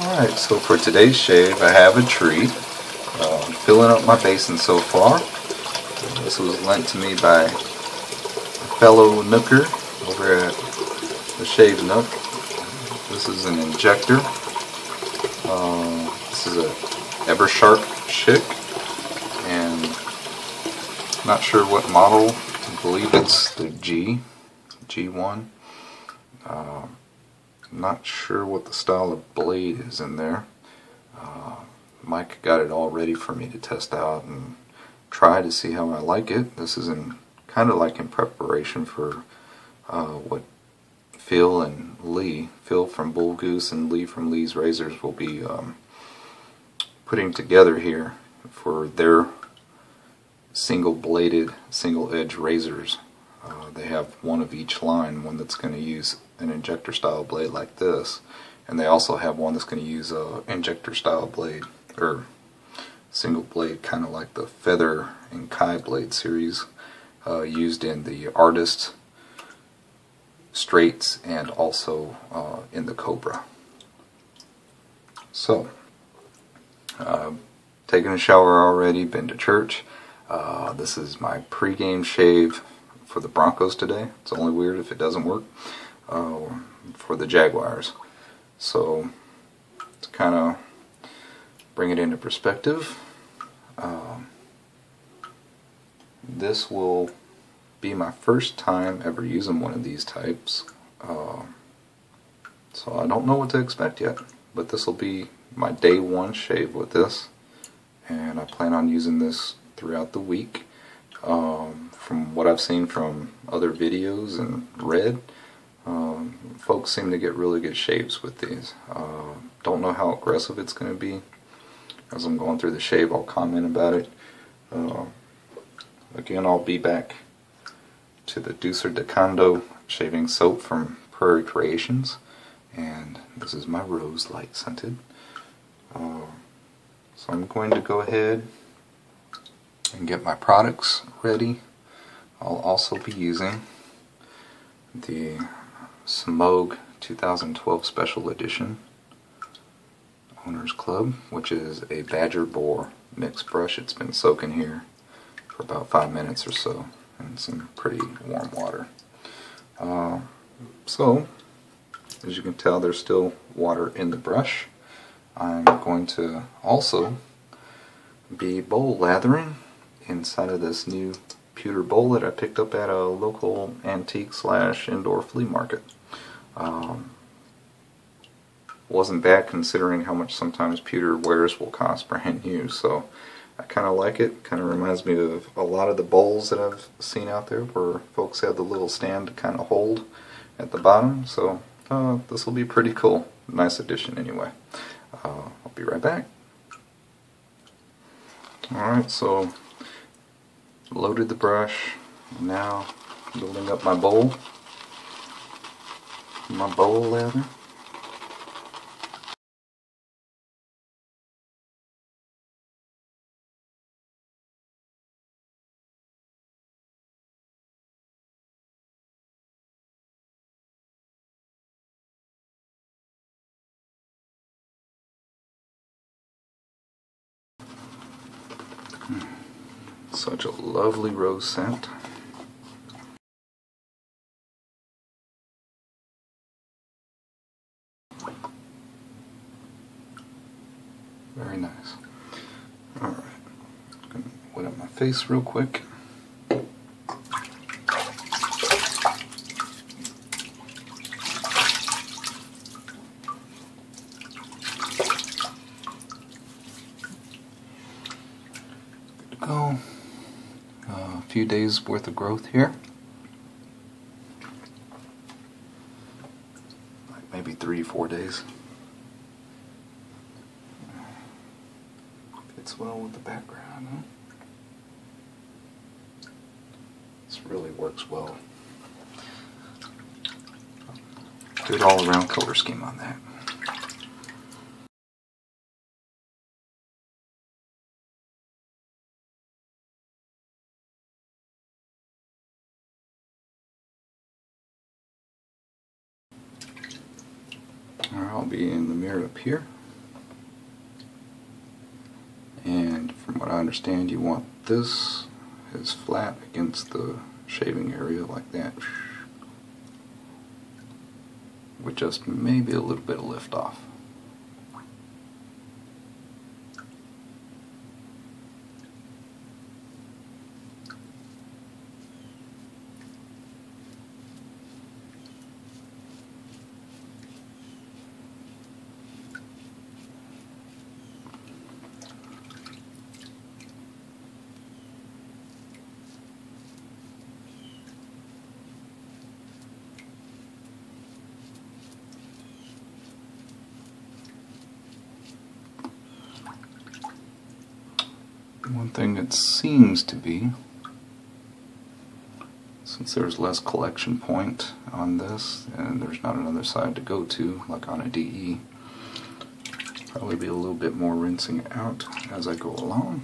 Alright, so for today's shave I have a treat. Filling up my basin so far. This was lent to me by a fellow nooker over at the Shave Nook. This is an Injector. This is a EverSharp Schick, and not sure what model. I believe it's the G1. Not sure what the style of blade is in there. Mike got it all ready for me to test out and try to see how I like it. This is kind of like in preparation for what Phil and Lee, Phil from BullGoose and Lee from Lee's Razors, will be putting together here for their single-bladed, single-edge razors. They have one of each line, one that's going to use an injector style blade like this, and they also have one that's going to use a injector style blade, or single blade, kind of like the Feather and Kai blade series, used in the Artist straights and also in the Cobra. So, taken a shower already, been to church. This is my pre-game shave for the Broncos today. It's only weird if it doesn't work for the Jaguars. So to kind of bring it into perspective, this will be my first time ever using one of these types. So I don't know what to expect yet, but this will be my day one shave with this, and I plan on using this throughout the week. From what I've seen from other videos and read, folks seem to get really good shaves with these. Don't know how aggressive it's going to be. As I'm going through the shave, I'll comment about it. Again, I'll be back to the Deucer de Condo shaving soap from Prairie Creations, and this is my Rose Light Scented. So I'm going to go ahead and get my products ready. I'll also be using the Smog 2012 Special Edition Owners Club, which is a Badger Boar mixed brush. It's been soaking here for about 5 minutes or so in some pretty warm water. So, as you can tell, there's still water in the brush. I'm going to also be bowl lathering inside of this new pewter bowl that I picked up at a local antique / indoor flea market. Wasn't bad considering how much sometimes pewter wares will cost brand new, so I kind of like it. Kind of reminds me of a lot of the bowls that I've seen out there where folks have the little stand to kind of hold at the bottom, so this will be pretty cool. Nice addition anyway. I'll be right back. Alright, so loaded the brush, now building up my bowl lather. Such a lovely rose scent. Very nice. Alright, gonna wet up my face real quick. Good to go. A few days worth of growth here. Like maybe 3-4 days. Fits well with the background, huh? This really works well. Good all around color scheme on that. I'll be in the mirror up here. what I understand, you want this as flat against the shaving area like that, with just maybe a little bit of lift off. One thing it seems to be, since there's less collection point on this and there's not another side to go to like on a DE, probably be a little bit more rinsing out as I go along.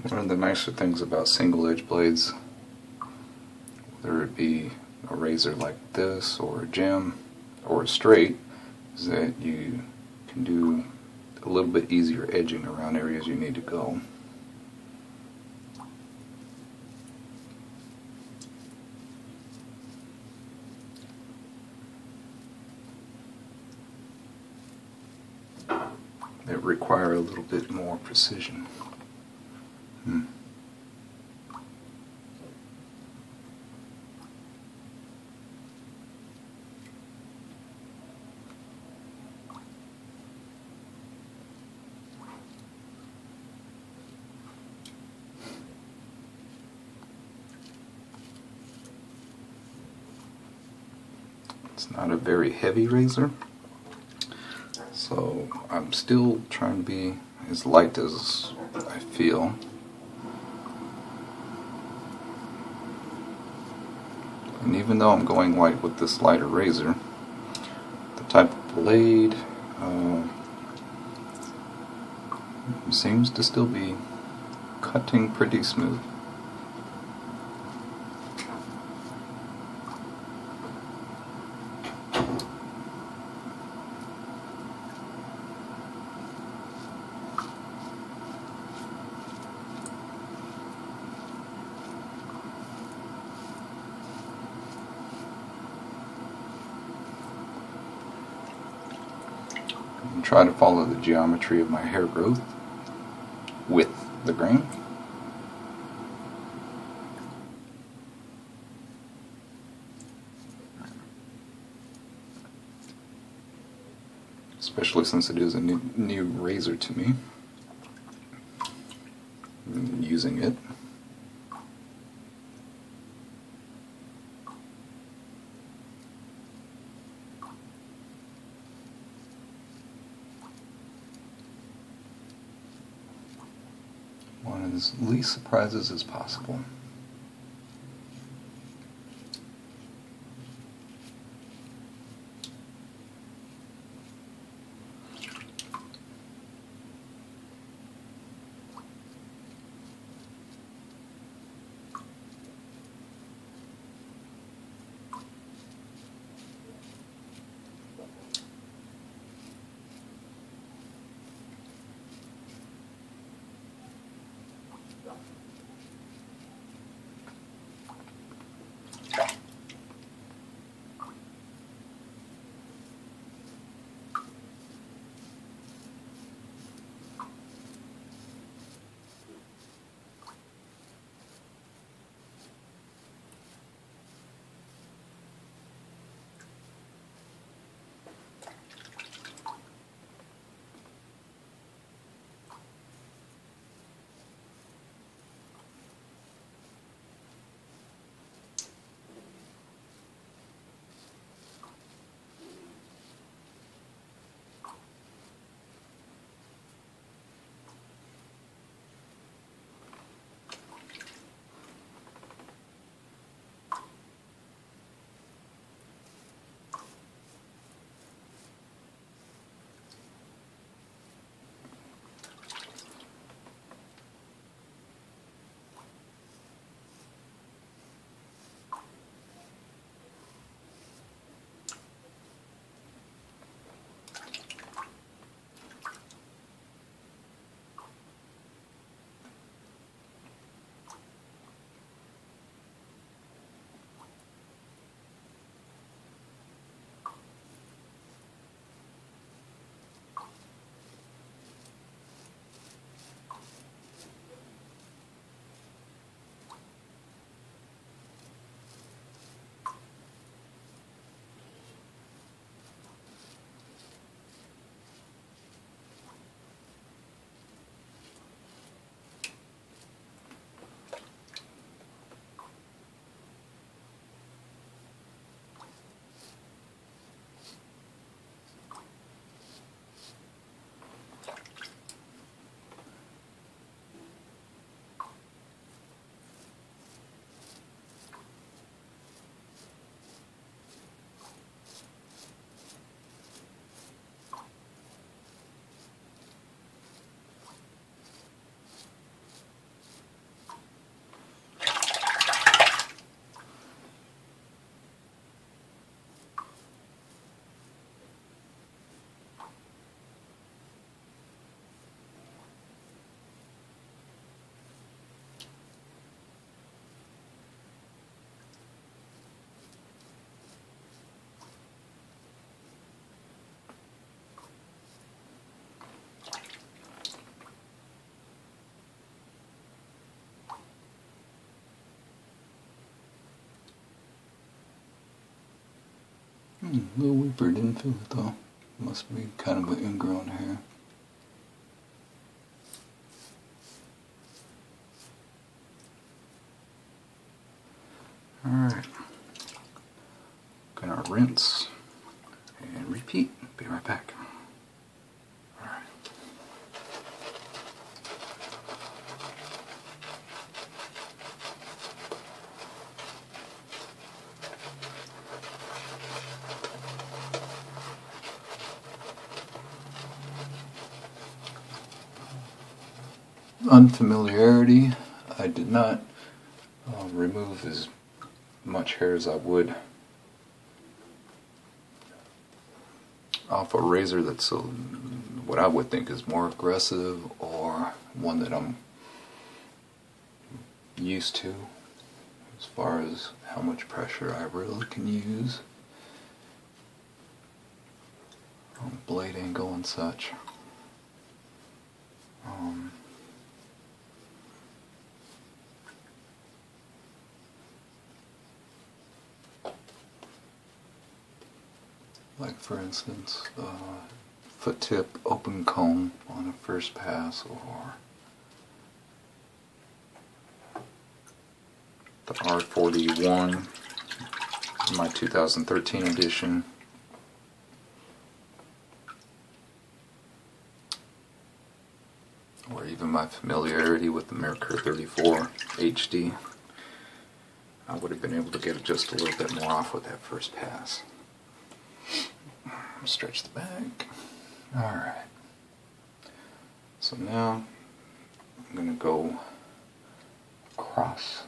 One of the nicer things about single edge blades, whether it be a razor like this or a gem or a straight, is that you can do a little bit easier edging around areas you need to go. That require a little bit more precision. It's not a very heavy razor, so I'm still trying to be as light as I feel. And even though I'm going light with this lighter razor, the type of blade seems to still be cutting pretty smooth. And try to follow the geometry of my hair growth with the grain. Especially since it is a new razor to me. I'm using it. Want as least surprises as possible. Little Weeper didn't feel it though. Must be kind of an ingrown hair. Alright. Gonna rinse and repeat. Be right back. Alright. Unfamiliarity. I did not remove as much hair as I would off a razor that's what I would think is more aggressive, or one that I'm used to as far as how much pressure I really can use on blade angle and such. Like for instance, foot tip open comb on a first pass, or the R41 in my 2013 edition. Or even my familiarity with the Merkur 34 HD. I would have been able to get it just a little bit more off with that first pass. Stretch the back. Alright. So now I'm going to go across.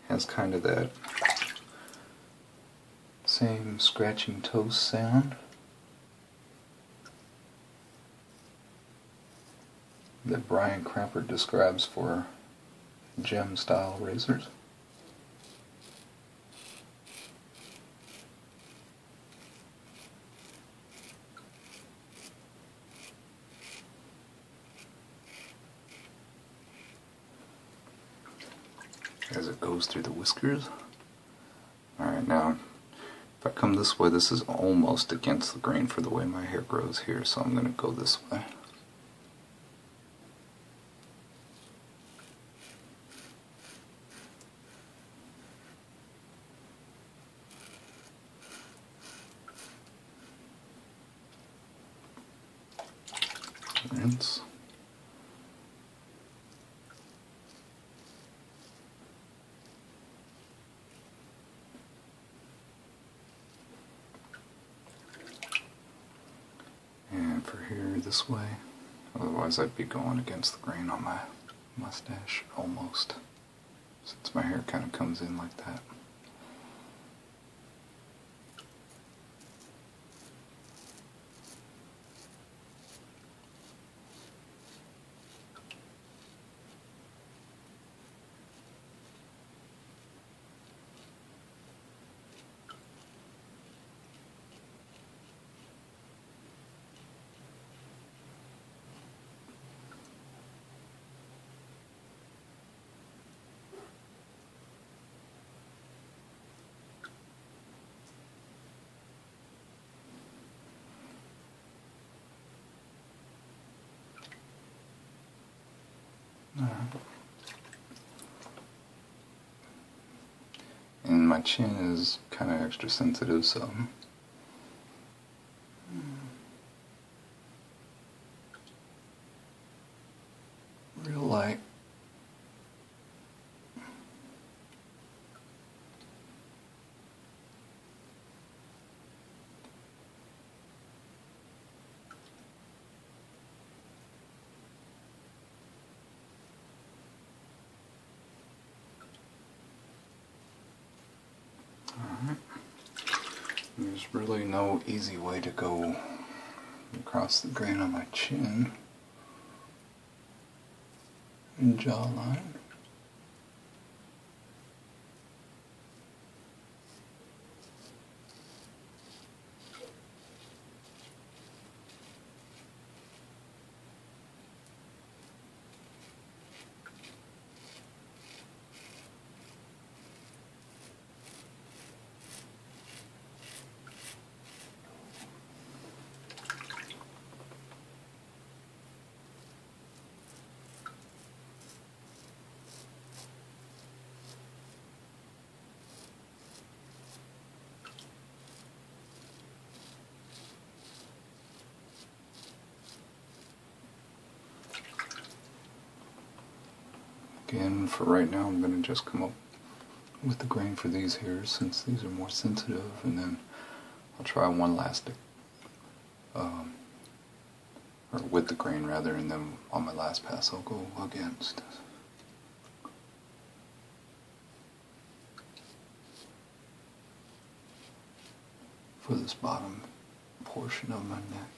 Has kind of that same scratching toes sound that Brian Crapper describes for gem style razors. As it goes through the whiskers. Alright, now if I come this way, this is almost against the grain for the way my hair grows here, so I'm going to go this way. Rinse. And for here this way, otherwise I'd be going against the grain on my mustache almost, since my hair kind of comes in like that. And my chin is kind of extra sensitive, so real light. There's really no easy way to go across the grain on my chin and jawline. Again, for right now, I'm going to just come up with the grain for these here, since these are more sensitive, and then I'll try one last, or with the grain rather, and then on my last pass I'll go against. For this bottom portion of my neck.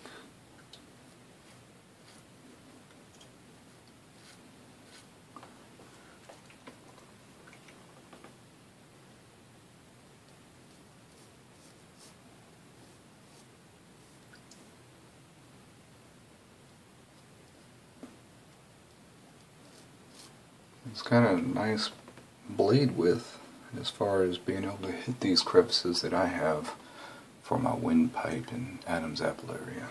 It's got a nice blade width as far as being able to hit these crevices that I have for my windpipe and Adam's apple area.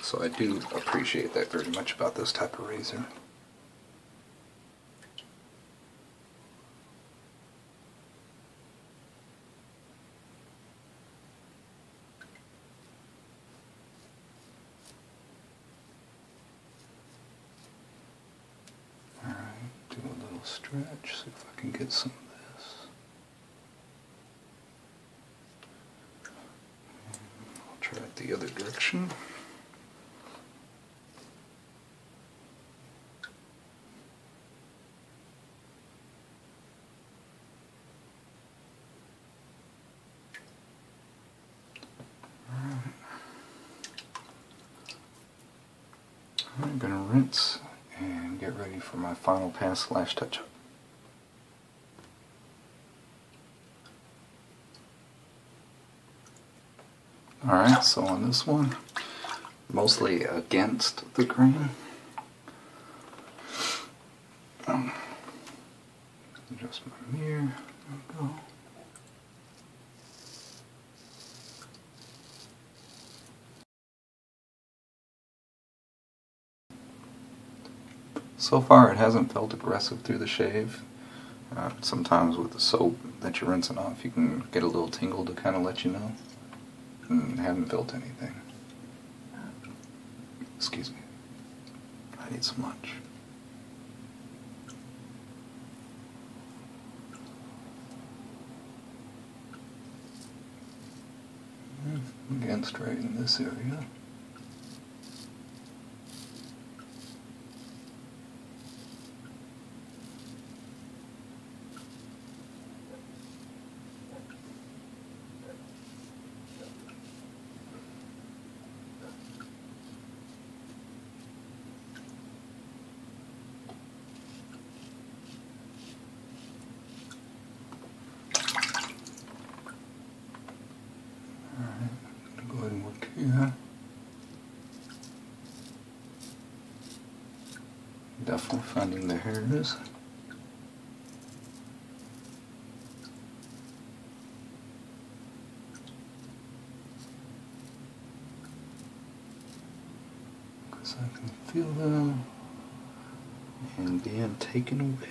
So I do appreciate that very much about this type of razor. Do a little stretch, see if I can get some of this. I'll try it the other direction. Alright. I'm going to rinse and get ready for my final pass / touch-up. Alright, so on this one, mostly against the grain. Adjust my mirror, there we go. So far it hasn't felt aggressive through the shave. Sometimes with the soap that you're rinsing off you can get a little tingle to kind of let you know. And haven't felt anything. Excuse me. I need some lunch. Against right in this area. Yeah. Definitely finding the hairs. Because I can feel them and being taken away.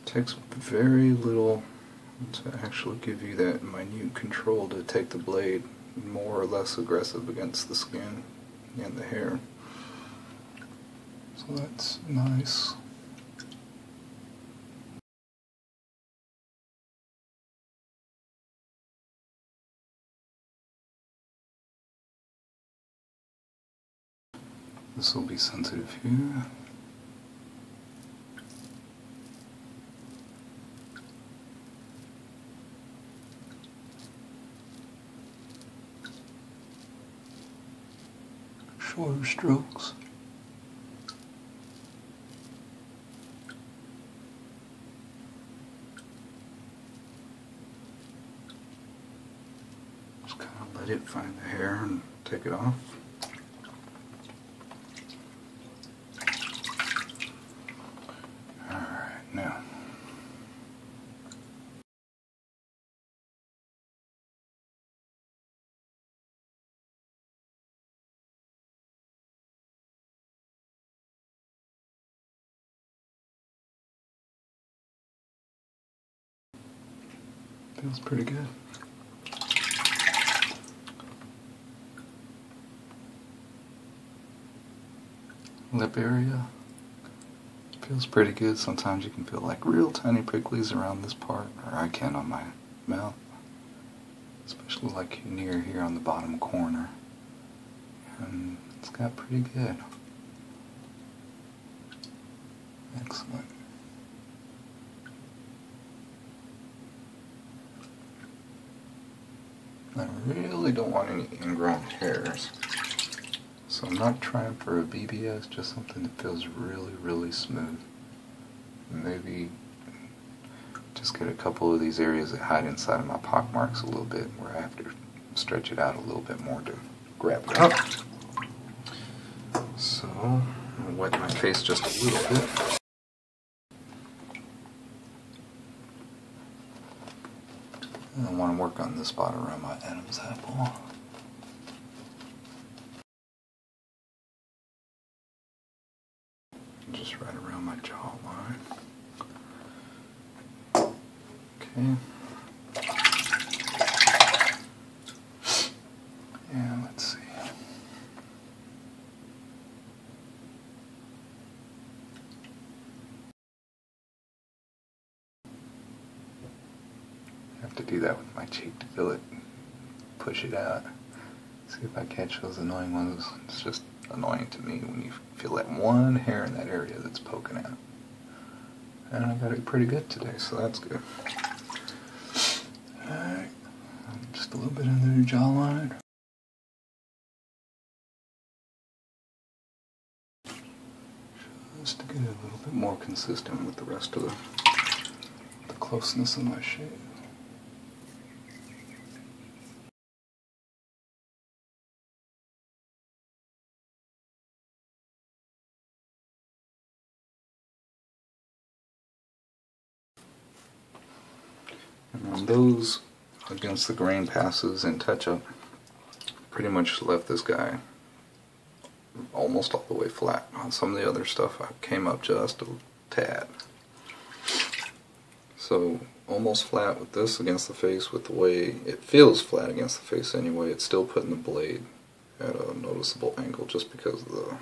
Takes very little to actually give you that minute control to take the blade more or less aggressive against the skin and the hair. So that's nice. This will be sensitive here. Shorter strokes. Just kind of let it find the hair and take it off. Alright, now. Feels pretty good. lip area. Feels pretty good. Sometimes you can feel like real tiny pricklies around this part, or I can on my mouth, especially like near here on the bottom corner. And it's got pretty good. Excellent. I really don't want any ingrown hairs, so I'm not trying for a BBS, just something that feels really, really smooth. Maybe just get a couple of these areas that hide inside of my pock marks a little bit, where I have to stretch it out a little bit more to grab it up. So, I'm going to wet my face just a little bit. I want to work on this spot around my Adam's apple. Just right around my jawline. Okay. And let's see. I have to do that with my cheek to feel it, push it out. See if I catch those annoying ones. It's just annoying to me when you feel that one hair in that area that's poking out. And I got it pretty good today, so that's good. Alright, just a little bit under your jawline. Just to get it a little bit more consistent with the rest of the closeness of my shave. And on those against the grain passes and touch-up, pretty much left this guy almost all the way flat. On some of the other stuff I came up just a tad. So almost flat with this against the face. With the way it feels flat against the face anyway, it's still putting the blade at a noticeable angle just because of the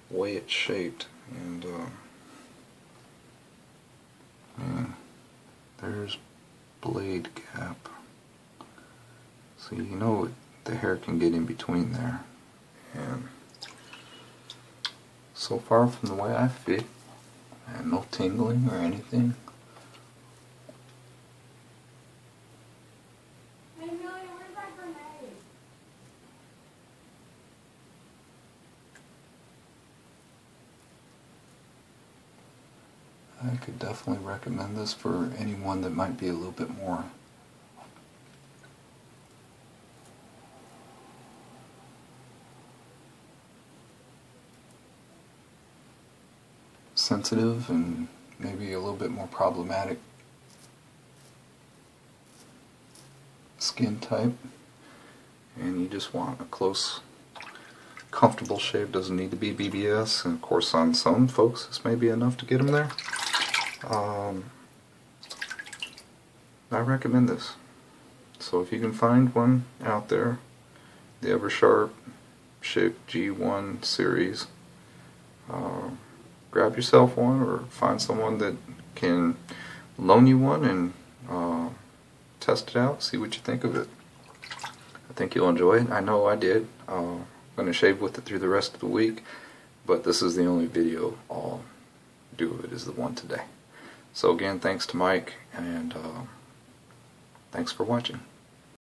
way it's shaped. And man, there's blade gap. So you know the hair can get in between there. And so far from the way I fit, and no tingling or anything. Hey, Amelia, where's that grenade? I could definitely recommend this for anyone that might be a little bit more sensitive and maybe a little bit more problematic skin type, and you just want a close, comfortable shave. Doesn't need to be BBS, and of course on some folks this may be enough to get them there. I recommend this. So if you can find one out there, the EverSharp Schick G1 series, grab yourself one or find someone that can loan you one and test it out, see what you think of it. I think you'll enjoy it. I know I did. I'm going to shave with it through the rest of the week, but this is the only video I'll do of it, is the one today. So again, thanks to Mike, and thanks for watching.